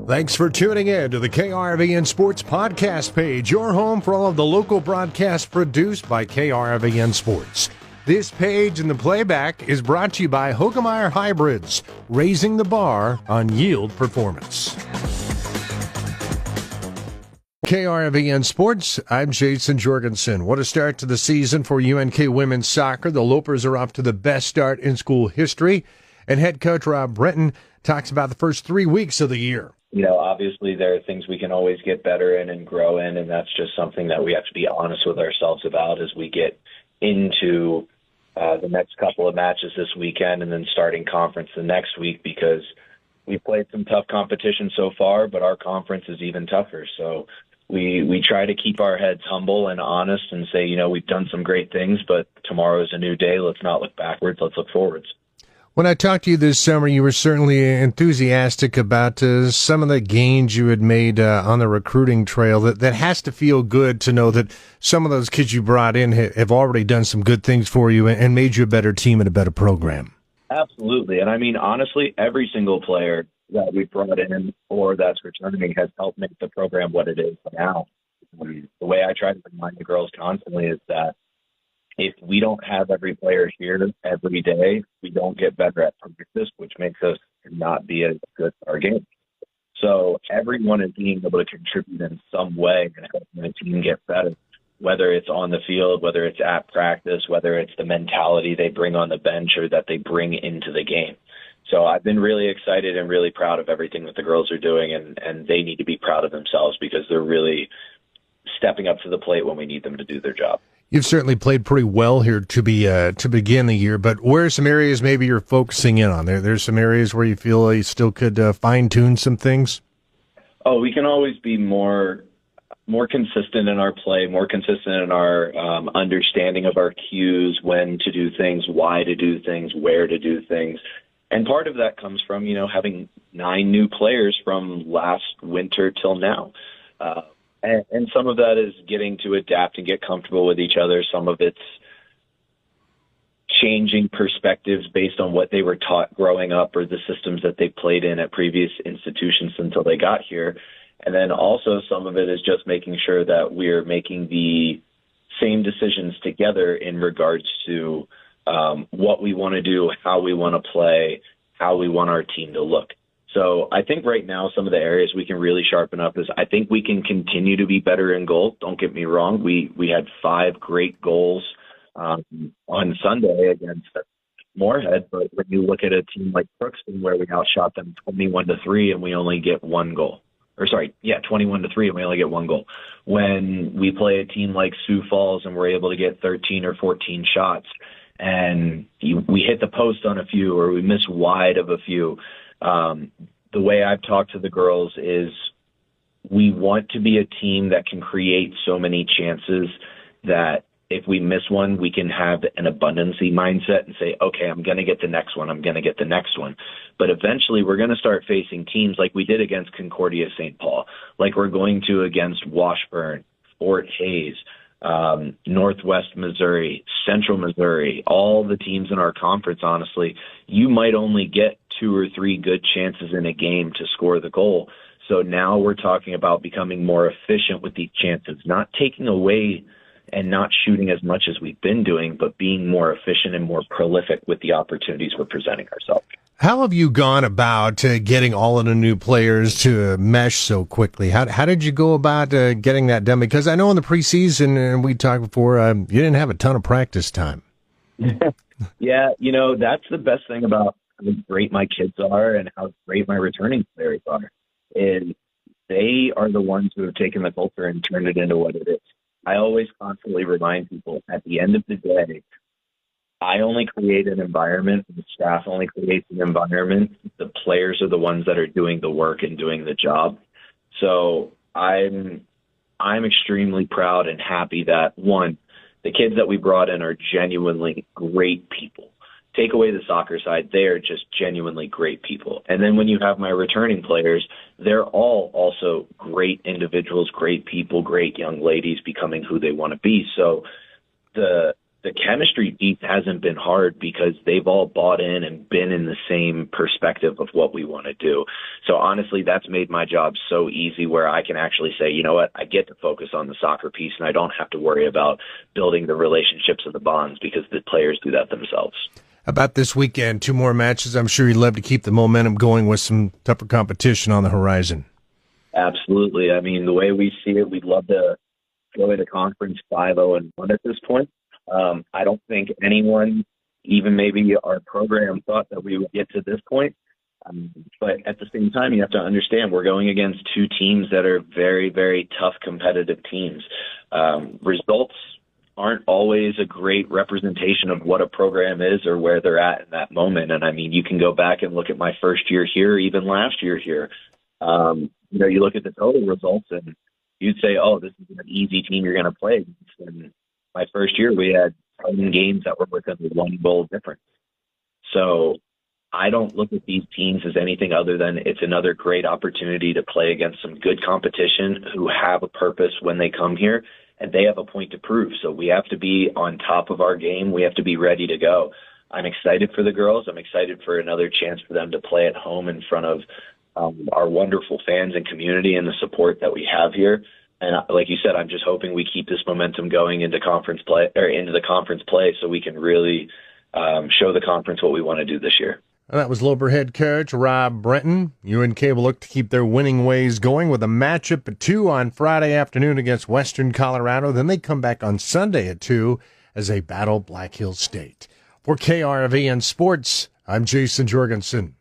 Thanks for tuning in to the KRVN Sports Podcast page, your home for all of the local broadcasts produced by KRVN Sports. This page and the playback is brought to you by Hoegemeyer Hybrids, raising the bar on yield performance. KRVN Sports, I'm Jayson Jorgensen. What a start to the season for UNK women's soccer. The Lopers are off to the best start in school history, and head coach Rob Breton talks about the first 3 weeks of the year. You know, obviously there are things we can always get better in and grow in, and that's just something that we have to be honest with ourselves about as we get into the next couple of matches this weekend and then starting conference the next week, because we played some tough competition so far, but our conference is even tougher. So we try to keep our heads humble and honest and say, you know, we've done some great things, but tomorrow is a new day. Let's not look backwards. Let's look forwards. When I talked to you this summer, you were certainly enthusiastic about some of the gains you had made on the recruiting trail. That has to feel good to know that some of those kids you brought in have already done some good things for you and made you a better team and a better program. Absolutely. And I mean, honestly, every single player that we brought in or that's returning has helped make the program what it is now. The way I try to remind the girls constantly is that if we don't have every player here every day, we don't get better at practice, which makes us not be as good at our game. So everyone is being able to contribute in some way and helping the team get better, whether it's on the field, whether it's at practice, whether it's the mentality they bring on the bench or that they bring into the game. So I've been really excited and really proud of everything that the girls are doing, and they need to be proud of themselves because they're really stepping up to the plate when we need them to do their job. You've certainly played pretty well here to begin the year, but where are some areas maybe you're focusing in on? There's some areas where you feel you still could fine-tune some things? Oh, we can always be more consistent in our play, more consistent in our understanding of our cues, when to do things, why to do things, where to do things. And part of that comes from, you know, having 9 new players from last winter till now. And some of that is getting to adapt and get comfortable with each other. Some of it's changing perspectives based on what they were taught growing up or the systems that they played in at previous institutions until they got here. And then also some of it is just making sure that we're making the same decisions together in regards to what we want to do, how we want to play, how we want our team to look. So I think right now some of the areas we can really sharpen up is I think we can continue to be better in goal. Don't get me wrong. We had 5 great goals on Sunday against Moorhead, but when you look at a team like Crookston where we outshot them 21-3 and we only get 1 goal. 21-3 and we only get 1 goal. When we play a team like Sioux Falls and we're able to get 13 or 14 shots and we hit the post on a few or we miss wide of a few, the way I've talked to the girls is we want to be a team that can create so many chances that if we miss one, we can have an abundancy mindset and say, okay, I'm going to get the next one. I'm going to get the next one. But eventually we're going to start facing teams like we did against Concordia St. Paul, like we're going to against Washburn, Fort Hays, Northwest Missouri, Central Missouri, all the teams in our conference. Honestly, you might only get 2 or 3 good chances in a game to score the goal. So now we're talking about becoming more efficient with these chances, not taking away and not shooting as much as we've been doing, but being more efficient and more prolific with the opportunities we're presenting ourselves. How have you gone about getting all of the new players to mesh so quickly? How did you go about getting that done? Because I know in the preseason, and we talked before, you didn't have a ton of practice time. Yeah, you know, that's the best thing about how great my kids are and how great my returning players are, is they are the ones who have taken the culture and turned it into what it is. I always constantly remind people at the end of the day, I only create an environment, the staff only creates an environment. The players are the ones that are doing the work and doing the job. So I'm extremely proud and happy that, one, the kids that we brought in are genuinely great people. Take away the soccer side, they are just genuinely great people. And then when you have my returning players, they're all also great individuals, great people, great young ladies becoming who they want to be. So the the chemistry piece hasn't been hard because they've all bought in and been in the same perspective of what we want to do. So honestly, that's made my job so easy where I can actually say, you know what, I get to focus on the soccer piece and I don't have to worry about building the relationships and the bonds because the players do that themselves. About this weekend, 2 more matches. I'm sure you'd love to keep the momentum going with some tougher competition on the horizon. Absolutely. I mean, the way we see it, we'd love to go into conference 5-0-1 at this point. I don't think anyone, even maybe our program, thought that we would get to this point. But at the same time, you have to understand we're going against 2 teams that are very, very tough competitive teams. Results aren't always a great representation of what a program is or where they're at in that moment. And I mean, you can go back and look at my first year here, even last year here. You look at the total results and you'd say, oh, this is an easy team you're going to play against. And my first year, we had 10 games that were within 1 goal difference. So I don't look at these teams as anything other than it's another great opportunity to play against some good competition who have a purpose when they come here, and they have a point to prove. So we have to be on top of our game. We have to be ready to go. I'm excited for the girls. I'm excited for another chance for them to play at home in front of our wonderful fans and community and the support that we have here. And like you said, I'm just hoping we keep this momentum going into conference play or into the conference play so we can really show the conference what we want to do this year. And that was Loper head coach Rob Breton. UNK will look to keep their winning ways going with a matchup at 2 on Friday afternoon against Western Colorado. Then they come back on Sunday at 2 as they battle Black Hills State. For KRVN Sports, I'm Jayson Jorgensen.